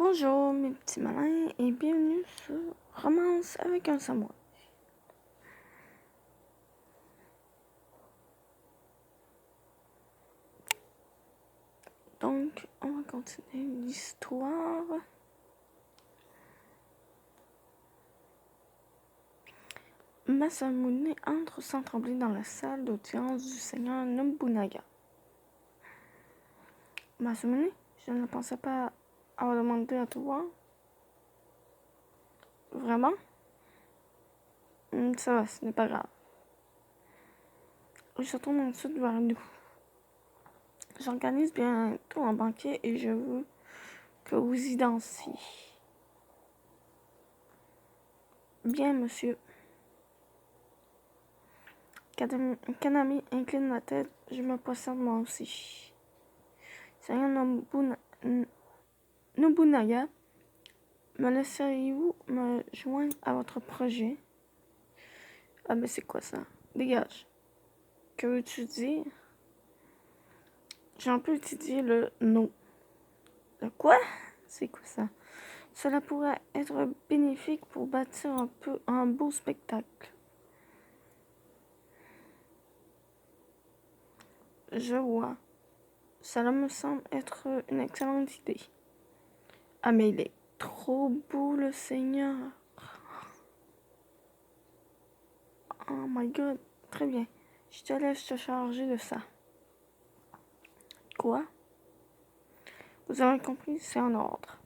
Bonjour mes petits malins et bienvenue sur Romance avec un samouraï. Donc, on va continuer l'histoire. Masamune entre sans trembler dans la salle d'audience du seigneur Nobunaga. Masamune, je ne pensais pas avoir demandé à te voir. Vraiment? Ça va, ce n'est pas grave. Il se tourne ensuite vers nous. J'organise bientôt un banquet et je veux que vous y dansiez. Bien, monsieur. Kaname incline la tête. Je me possède moi aussi. Seigneur Nobunaga, me laisseriez-vous me joindre à votre projet? Ah, mais c'est quoi ça? Dégage. Que veux-tu dire? J'ai un peu étudié le no. Le quoi? C'est quoi ça? Cela pourrait être bénéfique pour bâtir un beau spectacle. Je vois. Cela me semble être une excellente idée. Ah, mais il est trop beau, le Seigneur. Oh my god. Très bien. Je te laisse te charger de ça. Quoi? Vous avez compris, c'est en ordre.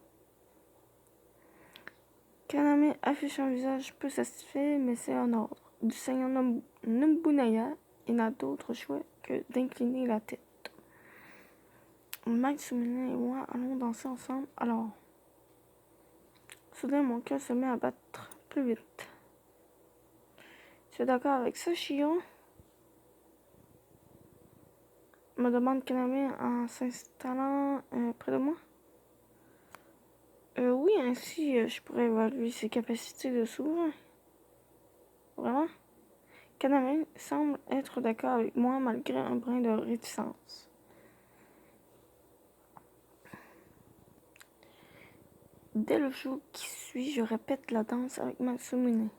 Kaname affiche un visage peu satisfait, mais c'est en ordre. Du seigneur Nobunaga, il n'a d'autre choix que d'incliner la tête. Matsumune et moi allons danser ensemble, alors. Soudain, mon cœur se met à battre plus vite. Tu es d'accord avec ça, Shio? Me demande Kaname en s'installant près de moi. Oui, ainsi je pourrais évaluer ses capacités de souverain. Vraiment? Kaname semble être d'accord avec moi malgré un brin de réticence. Dès le jour qui suit, je répète la danse avec Matsumune.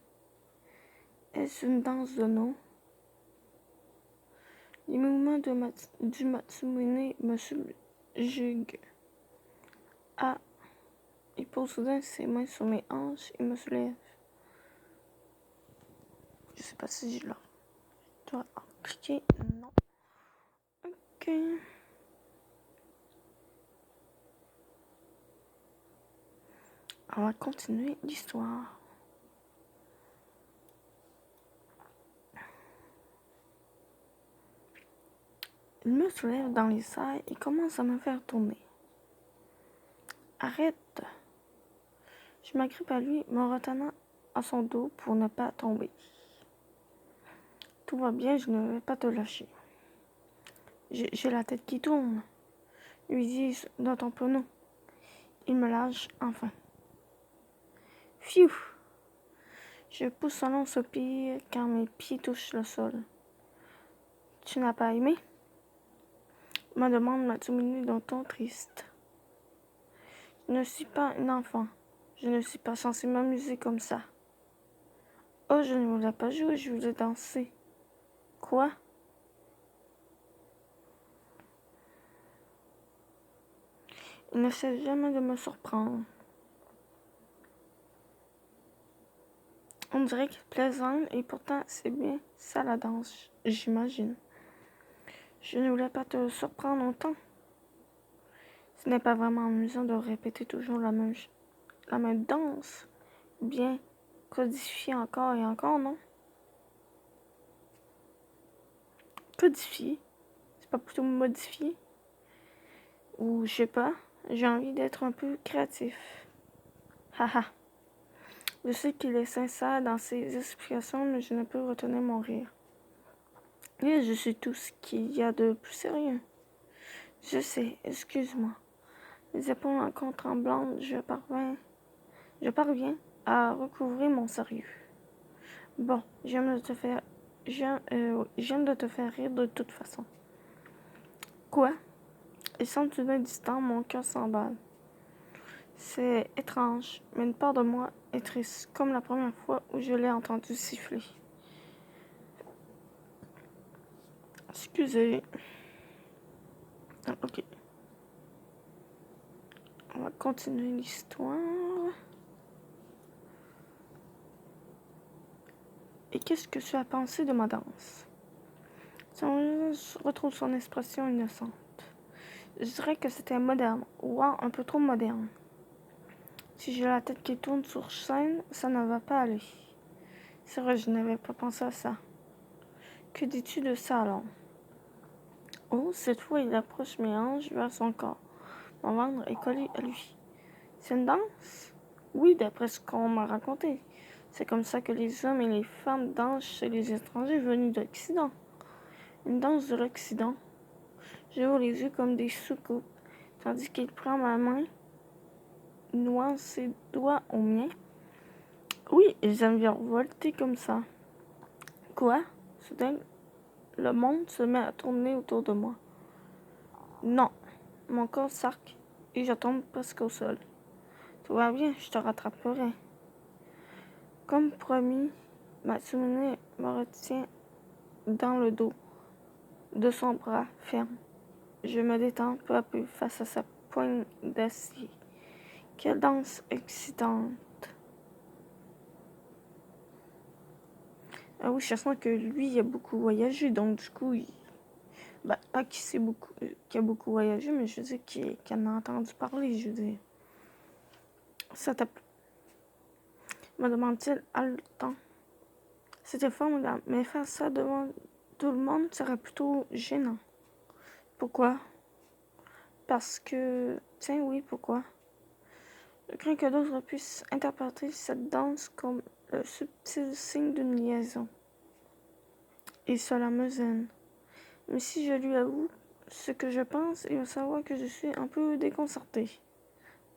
Est-ce une danse de no? Les mouvements du Matsumune me subjuguent. Ah, il pose soudain ses mains sur mes hanches et me soulève. Je sais pas si je dois cliquer. Non. Ok. On va continuer l'histoire. Il me soulève dans les airs et commence à me faire tourner. Arrête! Je m'agrippe à lui, me retenant à son dos pour ne pas tomber. Tout va bien, je ne vais pas te lâcher. J'ai la tête qui tourne, lui dis d'un ton penaud. Il me lâche enfin. Pfiou! Je pousse un long soupir quand mes pieds touchent le sol. Tu n'as pas aimé? Me demande Matsumune d'un ton triste. Je ne suis pas une enfant. Je ne suis pas censée m'amuser comme ça. Oh, je ne voulais pas jouer, je voulais danser. Quoi? Il ne cesse jamais de me surprendre. On dirait qu'il plaisante et pourtant c'est bien ça la danse, j'imagine. Je ne voulais pas te surprendre longtemps. Ce n'est pas vraiment amusant de répéter toujours la même danse. Bien codifier encore et encore, non? Codifier? C'est pas plutôt modifier? Ou je sais pas, j'ai envie d'être un peu créatif. Haha. Je sais qu'il est sincère dans ses explications, mais je ne peux retenir mon rire. Et je suis tout ce qu'il y a de plus sérieux. Je sais, excuse-moi. Les épaules encore tremblantes, je parviens à recouvrir mon sérieux. Bon, j'aime de te faire rire de toute façon. Quoi? Il semble tout d'un distant, mon cœur s'emballe. C'est étrange, mais une part de moi est triste, comme la première fois où je l'ai entendu siffler. Excusez. Ah, ok. On va continuer l'histoire. Et qu'est-ce que tu as pensé de ma danse? Son retrouve son expression innocente. Je dirais que c'était moderne, ou un peu trop moderne. Si j'ai la tête qui tourne sur scène, ça ne va pas aller. C'est vrai, je n'avais pas pensé à ça. Que dis-tu de ça alors? Oh, cette fois il approche mes hanches vers son corps. Mon ventre est collé à lui. C'est une danse? Oui, d'après ce qu'on m'a raconté. C'est comme ça que les hommes et les femmes dansent chez les étrangers venus de l'Occident. Une danse de l'Occident. J'ouvre les yeux comme des soucoupes, tandis qu'il prend ma main, nouant ses doigts aux miens. Oui, ils aiment bien volter comme ça. Quoi? Soudain, le monde se met à tourner autour de moi. Non, mon corps s'arc et je tombe presque au sol. Tout va bien, je te rattraperai. Comme promis, Matsumune me retient dans le dos de son bras ferme. Je me détends peu à peu face à sa poigne d'acier. Quelle danse excitante! Ah oui, je sens que lui, il a beaucoup voyagé, donc du coup, pas qu'il a beaucoup voyagé, mais je veux dire qu'il en a entendu parler, je veux dire. Ça t'a... Me demande-t-il haletant. C'était formidable, mais faire ça devant tout le monde serait plutôt gênant. Pourquoi? Parce que... Tiens, oui, pourquoi? Je crains que d'autres puissent interpréter cette danse comme le subtil signe d'une liaison. Et cela me gêne. Mais si je lui avoue ce que je pense, il va savoir que je suis un peu déconcertée.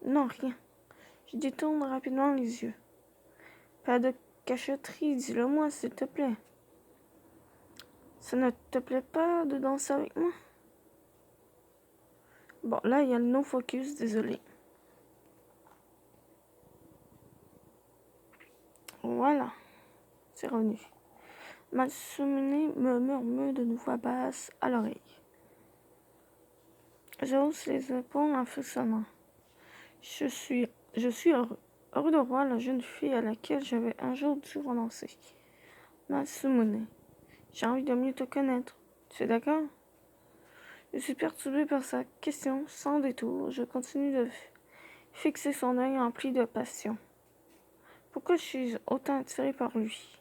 Non, rien. Je détourne rapidement les yeux. Pas de cachotterie, dis-le moi, s'il te plaît. Ça ne te plaît pas de danser avec moi? Bon, là, il y a le no-focus, désolé. Voilà, c'est revenu. Matsumune me murmure de voix basse à l'oreille. Je hausse les épaules en frissonnant. Je suis heureux. Heureux de voir la jeune fille à laquelle j'avais un jour dû renoncer. Matsumune, j'ai envie de mieux te connaître. Tu es d'accord? Je suis perturbée par sa question, sans détour. Je continue de fixer son œil empli de passion. Pourquoi suis-je autant attirée par lui?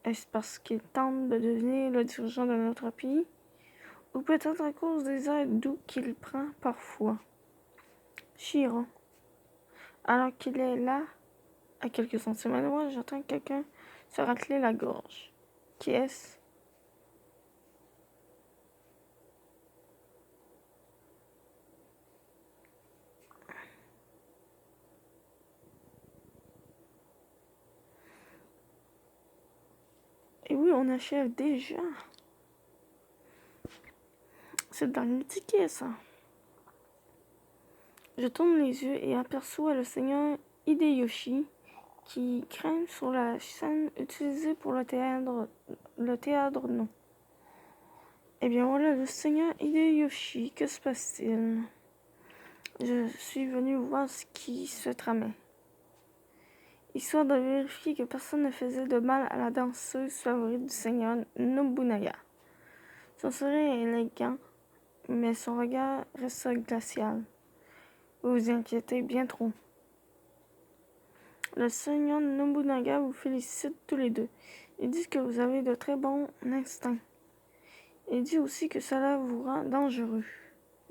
Est-ce parce qu'il tente de devenir le dirigeant de notre pays? Ou peut-être à cause des airs doux qu'il prend parfois? Chiron. Alors qu'il est là, à quelques centimètres de moi, j'entends quelqu'un se racler la gorge. Qui est-ce? Et oui, on achève déjà. C'est le dernier ticket, ça. Je tourne les yeux et aperçois le seigneur Hideyoshi qui grimpe sur la scène utilisée pour le théâtre non. Eh bien voilà, le seigneur Hideyoshi, que se passe-t-il? Je suis venu voir ce qui se tramait, histoire de vérifier que personne ne faisait de mal à la danseuse favorite du seigneur Nobunaga. Son sourire est élégant, mais son regard reste glacial. Vous vous inquiétez bien trop. Le seigneur Nobunaga vous félicite tous les deux. Il dit que vous avez de très bons instincts. Il dit aussi que cela vous rend dangereux.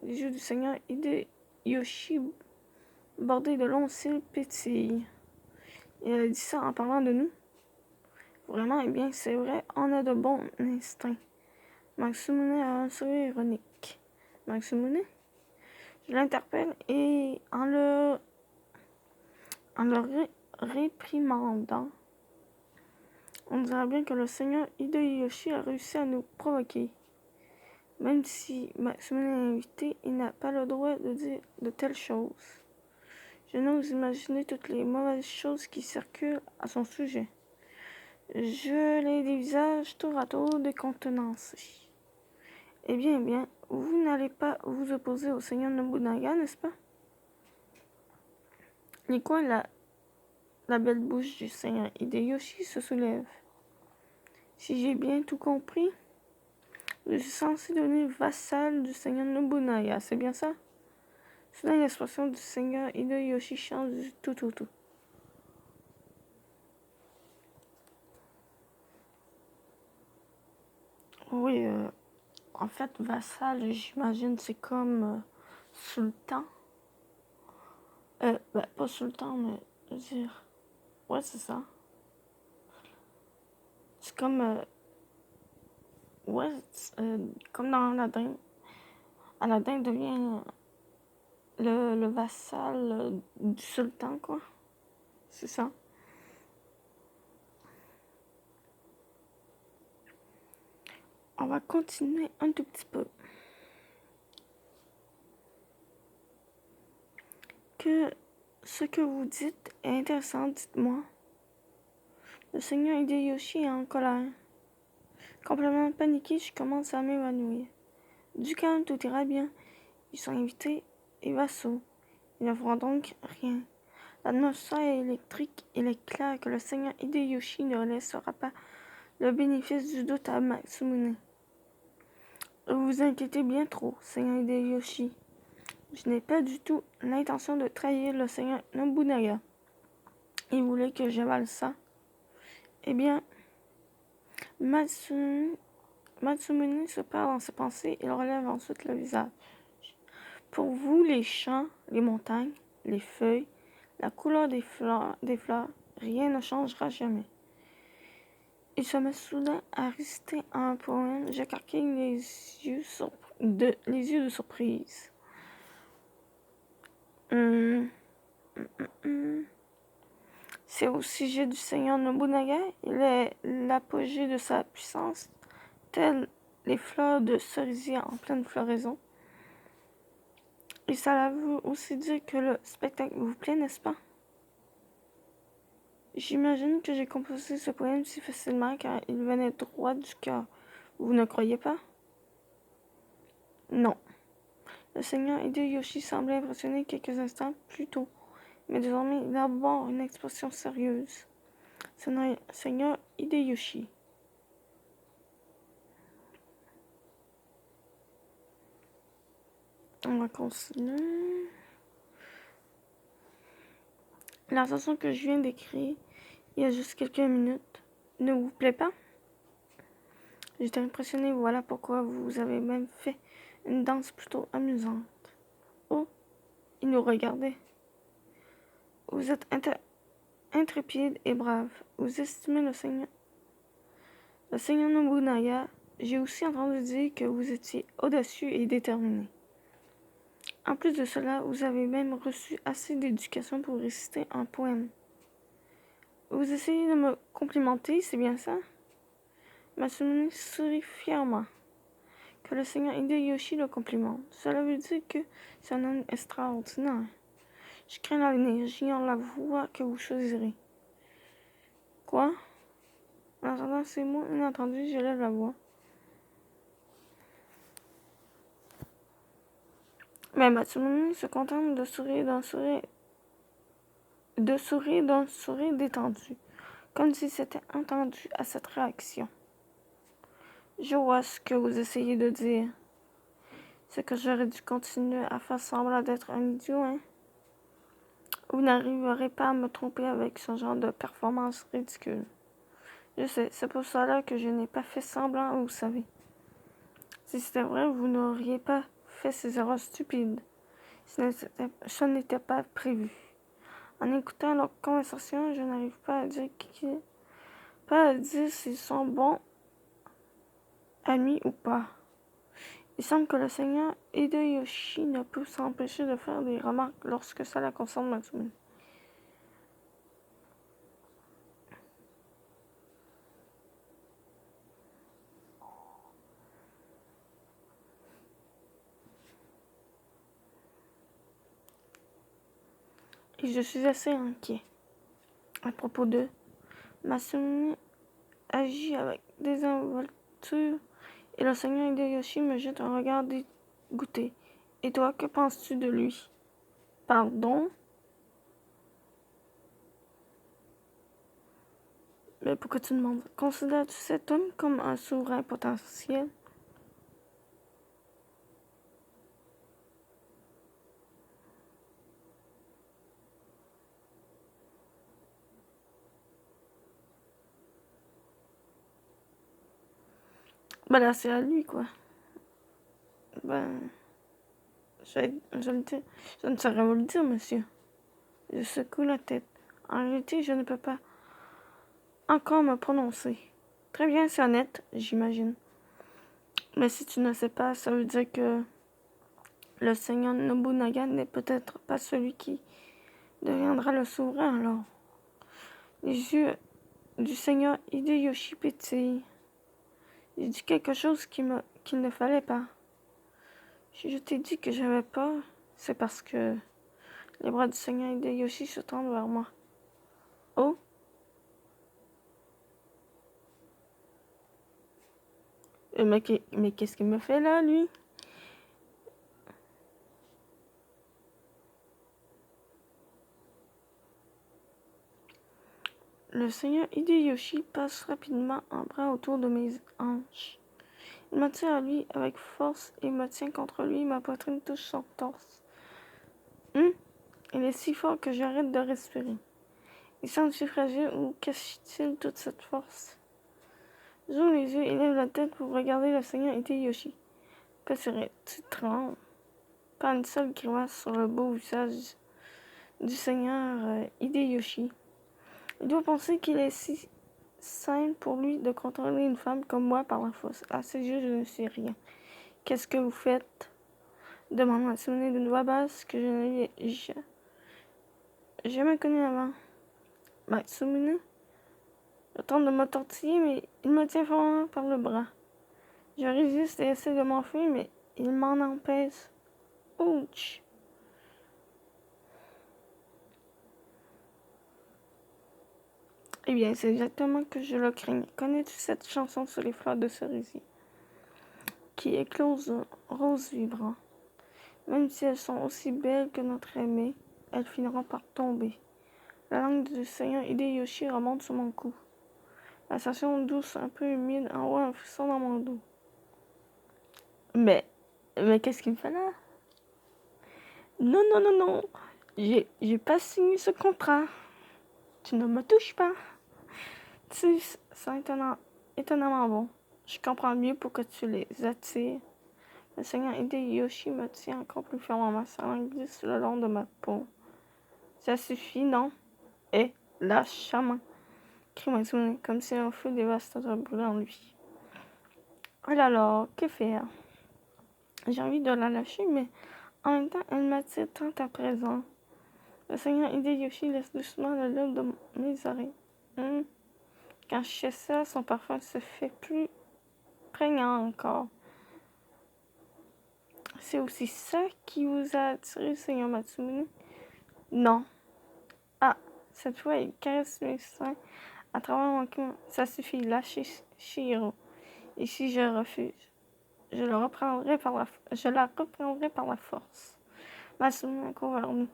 Les yeux du seigneur Hideyoshi, bordés de longs cils, pétillent. Il a dit ça en parlant de nous. Vraiment, eh bien, c'est vrai, on a de bons instincts. Matsumune a un sourire ironique. Matsumune? Je l'interpelle et en le réprimandant, on dirait bien que le seigneur Hideyoshi a réussi à nous provoquer. Même si Matsumune est invité, il n'a pas le droit de dire de telles choses. Je n'ose imaginer toutes les mauvaises choses qui circulent à son sujet. Je les dévisage tour à tour décontenancés. Eh bien, vous n'allez pas vous opposer au seigneur Nobunaga, n'est-ce pas? Les coins la belle bouche du seigneur Hideyoshi se soulève. Si j'ai bien tout compris, je suis censé devenir vassal du seigneur Nobunaga, c'est bien ça? Soudain, l'expression du seigneur Hideyoshi change du tout au tout. Oui, en fait, vassal, j'imagine, c'est comme sultan. Pas sultan, mais je veux dire. Ouais, c'est ça. C'est comme. Ouais, comme dans Aladdin. Aladdin devient le vassal du sultan, quoi. C'est ça. On va continuer un tout petit peu. Que ce que vous dites est intéressant, dites-moi. Le seigneur Hideyoshi est en colère. Complètement paniqué, je commence à m'évanouir. Du calme, tout ira bien. Ils sont invités et vassaux. Ils ne feront donc rien. L'atmosphère est électrique. Il est clair que le seigneur Hideyoshi ne laissera pas le bénéfice du doute à Matsumune. Vous vous inquiétez bien trop, seigneur Hideyoshi. Je n'ai pas du tout l'intention de trahir le seigneur Nobunaga. Il voulait que j'avale ça. Eh bien, Matsumune se perd dans ses pensées. Il relève ensuite le visage. Pour vous, les champs, les montagnes, les feuilles, la couleur des fleurs, rien ne changera jamais. Il se met soudain à réciter un poème. J'écarquille les yeux de surprise. C'est au sujet du seigneur Nobunaga. Il est l'apogée de sa puissance, telles les fleurs de cerisier en pleine floraison. Et ça veut aussi dire que le spectacle vous plaît, n'est-ce pas? J'imagine que j'ai composé ce poème si facilement car il venait droit du cœur. Vous ne croyez pas? Non. Le seigneur Hideyoshi semblait impressionné quelques instants plus tôt, mais désormais il arbore une expression sérieuse. Seigneur Hideyoshi. On va continuer. La chanson que je viens d'écrire il y a juste quelques minutes ne vous plaît pas? J'étais impressionnée, voilà pourquoi vous avez même fait une danse plutôt amusante. Oh, il nous regardait. Vous êtes intrépide et brave. Vous estimez le seigneur Nobunaga. J'ai aussi entendu dire que vous étiez audacieux et déterminé. En plus de cela, vous avez même reçu assez d'éducation pour réciter un poème. Vous essayez de me complimenter, c'est bien ça? Matsumune sourit fièrement. Que le seigneur Hideyoshi le complimente. Cela veut dire que c'est un homme extraordinaire. Je crains l'avenir, j'ignore la voie que vous choisirez. Quoi? En entendant ces mots inattendus, je lève la voix. Mais Matsumune se contente de sourire d'un sourire détendu, comme s'il s'était entendu à cette réaction. Je vois ce que vous essayez de dire. C'est que j'aurais dû continuer à faire semblant d'être un idiot, hein? Vous n'arriverez pas à me tromper avec ce genre de performance ridicule. Je sais, c'est pour cela que je n'ai pas fait semblant, vous savez. Si c'était vrai, vous n'auriez pas fait ces erreurs stupides. Ce n'était pas prévu. En écoutant leur conversation, je n'arrive pas à dire s'ils sont bons amis ou pas. Il semble que le seigneur Hideyoshi ne peut s'empêcher de faire des remarques lorsque cela concerne Matsumune. Et je suis assez inquiet. À propos d'eux, Masamune agit avec désinvolture et le seigneur Hideyoshi me jette un regard dégoûté. Et toi, que penses-tu de lui? Pardon? Mais pourquoi tu demandes? Considères-tu cet homme comme un souverain potentiel? Ben là, c'est à lui, quoi. Ben, je ne saurais vous le dire, monsieur. Je secoue la tête. En réalité, je ne peux pas encore me prononcer. Très bien, c'est honnête, j'imagine. Mais si tu ne sais pas, ça veut dire que le seigneur Nobunaga n'est peut-être pas celui qui deviendra le souverain, alors. Les yeux du seigneur Hideyoshi pétillent. J'ai dit quelque chose qu'il ne fallait pas. Si je t'ai dit que j'avais peur, c'est parce que les bras du seigneur Hideyoshi se tendent vers moi. Oh? Mais qu'est-ce qu'il me fait là, lui? Le seigneur Hideyoshi passe rapidement un bras autour de mes hanches. Il m'attire à lui avec force et me tient contre lui, ma poitrine touche son torse. Il est si fort que j'arrête de respirer. Il semble-t-il fragile ou cache-t-il toute cette force? J'ouvre les yeux et lève la tête pour regarder le seigneur Hideyoshi. Que serait-tu tremble? Pas une seule grimace sur le beau visage du seigneur Hideyoshi. Il doit penser qu'il est si simple pour lui de contrôler une femme comme moi par la force. À ses yeux, je ne sais rien. Qu'est-ce que vous faites? Demande Matsumune d'une voix basse que je ne l'ai jamais connue avant. Matsumune? Je tente de me tortiller, mais il me tient fortement par le bras. Je résiste et essaie de m'enfuir, mais il m'en empêche. Ouch! Eh bien, c'est exactement que je le craignais. Connais-tu cette chanson sur les fleurs de cerisier qui éclosent roses vibrants? Même si elles sont aussi belles que notre aimée, elles finiront par tomber. La langue du seigneur Hideyoshi remonte sur mon cou. La sensation douce, un peu humide, envoie un frisson dans mon dos. Mais qu'est-ce qu'il me fait là? Non, non, non, non. J'ai pas signé ce contrat. Tu ne me touches pas. Tu sais, c'est étonnamment bon. Je comprends mieux pourquoi tu les attires. Le seigneur Hideyoshi me tient encore plus fermement. Sa langue glisse le long de ma peau. Ça suffit, non? Eh, lâche sa main. Crie Matsumune, comme si un feu dévastateur brûlait en lui. Oh là là, que faire? J'ai envie de la lâcher, mais en même temps, elle m'attire tant à présent. Le seigneur Hideyoshi laisse doucement le lobe de mes oreilles. Quand je fais ça, son parfum se fait plus prégnant encore. C'est aussi ça qui vous a attiré, seigneur Matsumune? Non. Ah, cette fois, il caresse mes seins à travers mon cou. Ça suffit, lâchez Chihiro. Et si je refuse, je la reprendrai par la force. Matsumune court vers nous.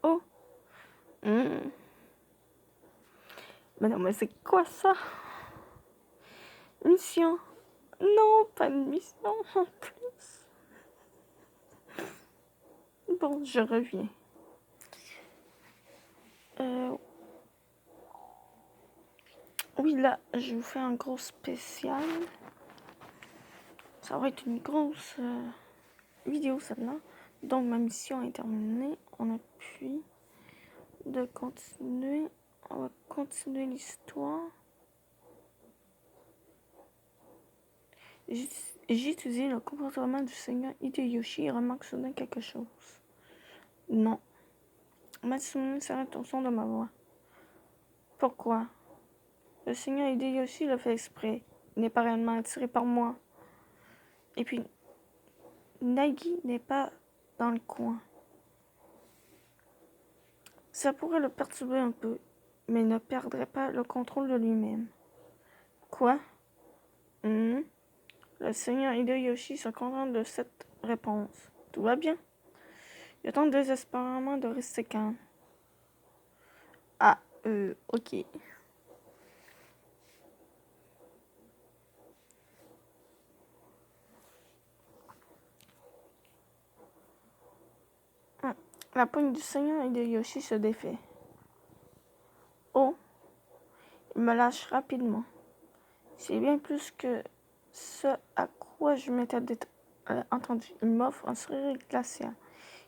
Oh! Mais non, mais c'est quoi ça? Mission? Non, pas de mission en plus. Bon, je reviens. Oui, là, je vous fais un gros spécial. Ça va être une grosse vidéo, celle-là. Donc, ma mission est terminée. On a pu de continuer. On va continuer l'histoire. J'ai étudié le comportement du seigneur Hideyoshi et remarque soudain quelque chose. Non. Matsumune s'arrête au son de ma voix. Pourquoi? Le seigneur Hideyoshi le fait exprès. Il n'est pas réellement attiré par moi. Et puis, Nagi n'est pas dans le coin. Ça pourrait le perturber un peu, mais il ne perdrait pas le contrôle de lui-même. Quoi? Le seigneur Hideyoshi se contente de cette réponse. Tout va bien. Il tente désespérément de rester calme. Ah, ok. La poigne du seigneur Hideyoshi se défait. Oh, il me lâche rapidement. C'est bien plus que ce à quoi je m'étais entendu. Il m'offre un sourire glacial.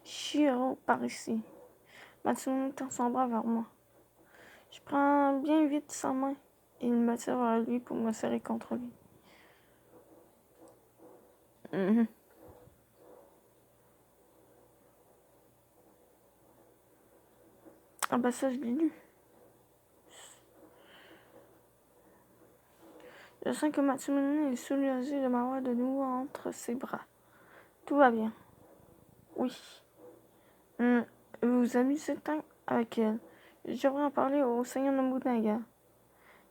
Shiro, par ici. Matsumune tend son bras vers moi. Je prends bien vite sa main et il me tire vers lui pour me serrer contre lui. Ah bah ça, je l'ai lu. Je sens que Matsumune est soulagée de m'avoir de nouveau entre ses bras. Tout va bien. Oui. Vous vous amusez tant avec elle. Je devrais en parler au seigneur Nobunaga.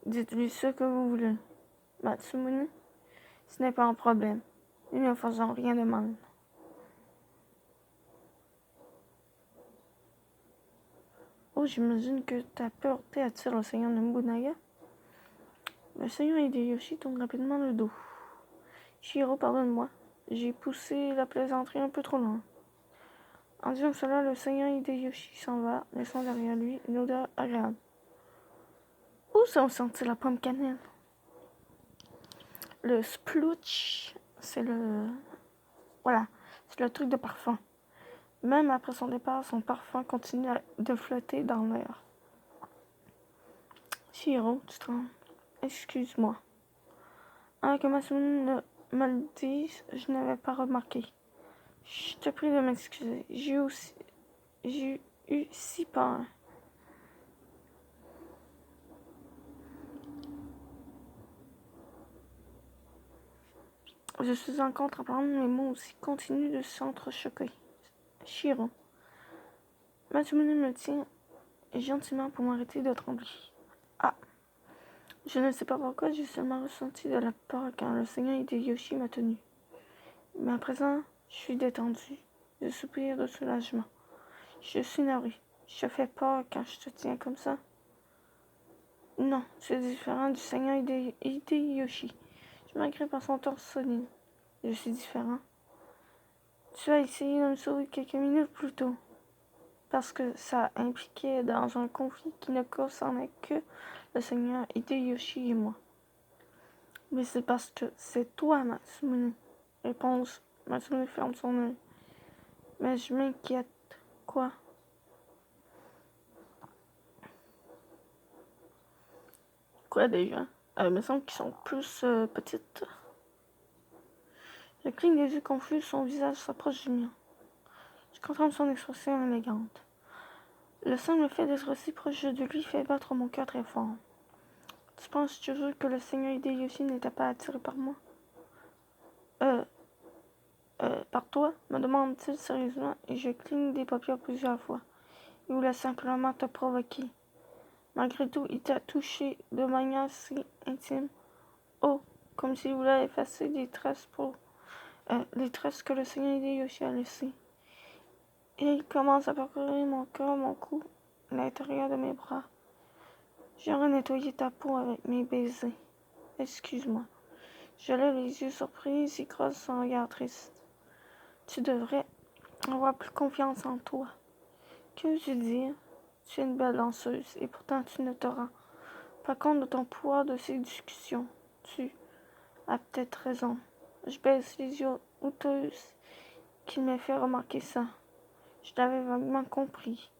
Dites-lui ce que vous voulez. Matsumune, ce n'est pas un problème. Nous ne faisons rien de mal. Oh, j'imagine que ta peur attire le seigneur Nobunaga. Le seigneur Hideyoshi tourne rapidement le dos. Shiro, pardonne-moi. J'ai poussé la plaisanterie un peu trop loin. En disant cela, le seigneur Hideyoshi s'en va, laissant derrière lui une odeur agréable. Où ça on sentit la pomme cannelle? Le splooch, c'est le... Voilà, c'est le truc de parfum. Même après son départ, son parfum continue de flotter dans l'air. Shiro, tu te rends? Excuse-moi. Avant que Matsumune me le dise, je n'avais pas remarqué. Je te prie de m'excuser. J'ai eu si peur. Je suis encore en train de mes mots aussi continuent de s'entrechoquer. Shiro. Matsumune me tient gentiment pour m'arrêter de trembler. Ah, je ne sais pas pourquoi, j'ai seulement ressenti de la peur quand le seigneur Hideyoshi m'a tenu. Mais à présent, je suis détendue. Je soupire de soulagement. Je suis navrée. Je fais peur quand je te tiens comme ça. Non, c'est différent du seigneur Hideyoshi. Je m'agrippe à son torse solide. Je suis différent. Tu as essayé de me sauver quelques minutes plus tôt. Parce que ça impliquait dans un conflit qui ne concernait que le seigneur Hideyoshi et moi. Mais c'est parce que c'est toi, Matsumune. Réponse. Matsumune ferme son œil. Mais je m'inquiète. Quoi? Quoi déjà? Il me semble qu'ils sont plus petites. Je cligne des yeux confus, son visage s'approche du mien. Je contemple son expression élégante. Le simple fait d'être si proche de lui fait battre mon cœur très fort. Tu penses toujours que le seigneur Hideyoshi n'était pas attiré par moi? Par toi? Me demande-t-il sérieusement, et je cligne des paupières plusieurs fois. Il voulait simplement te provoquer. Malgré tout, il t'a touché de manière si intime. Oh, comme s'il voulait effacer les traces que le seigneur Hideyoshi a laissées. Et il commence à parcourir mon corps, mon cou, l'intérieur de mes bras. J'aurais nettoyé ta peau avec mes baisers. Excuse-moi. Je lève les yeux surpris et croise son regard triste. Tu devrais avoir plus confiance en toi. Que veux-tu dire? Tu es une belle danseuse et pourtant tu ne te rends pas compte de ton pouvoir de séduction. Tu as peut-être raison. Je baisse les yeux houteuses qu'il m'ait fait remarquer ça. Je l'avais vaguement compris.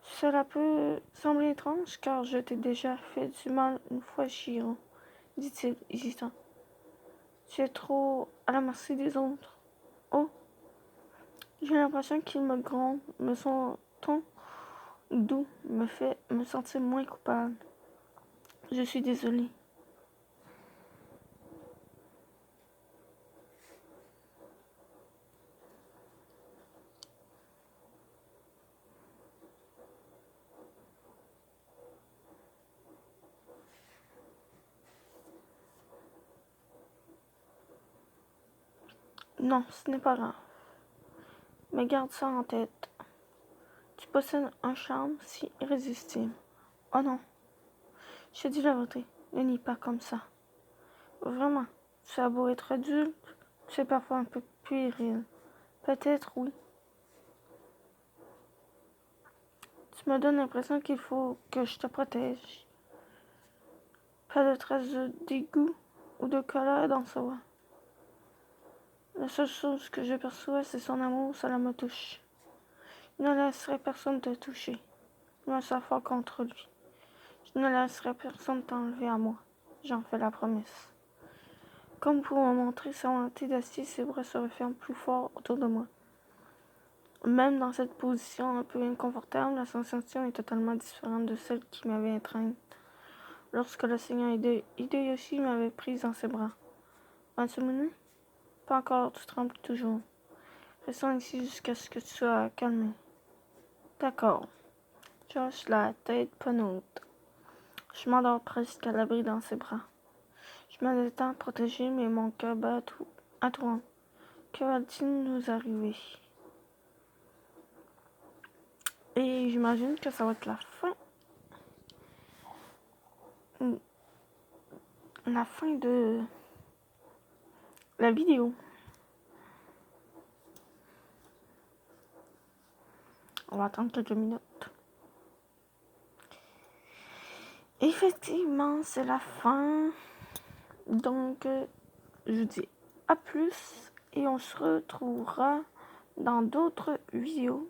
Cela peut sembler étrange car je t'ai déjà fait du mal une fois, Shiro, dit-il, hésitant. Tu es trop à la merci des autres. Oh, j'ai l'impression qu'il me gronde, mais son ton doux me fait me sentir moins coupable. Je suis désolée. Non, ce n'est pas grave. Mais garde ça en tête. Tu possèdes un charme si irrésistible. Oh non, je te dis la vérité, ne nie pas comme ça. Vraiment, tu as beau être adulte, tu es parfois un peu puéril. Peut-être oui. Tu me donnes l'impression qu'il faut que je te protège. Pas de traces de dégoût ou de colère dans sa voix. La seule chose que je perçois, c'est son amour, cela me touche. Je ne laisserai personne te toucher. Je me sens fort contre lui. Je ne laisserai personne t'enlever à moi. J'en fais la promesse. Comme pour me montrer sa volonté d'acier, ses bras se referment plus fort autour de moi. Même dans cette position un peu inconfortable, la sensation est totalement différente de celle qui m'avait étreinte lorsque le seigneur Hideyoshi m'avait prise dans ses bras. Un souvenir? Pas encore, tu trembles toujours. Restons ici jusqu'à ce que tu sois calmé. D'accord. Je hoche la tête penante. Je m'endors presque à l'abri dans ses bras. Je me détends protégé, mais mon cœur bat à toi. Que va-t-il nous arriver? Et j'imagine que ça va être la fin. La fin de la vidéo. On va attendre quelques minutes. Effectivement, c'est la fin. Donc, je vous dis à plus et on se retrouvera dans d'autres vidéos.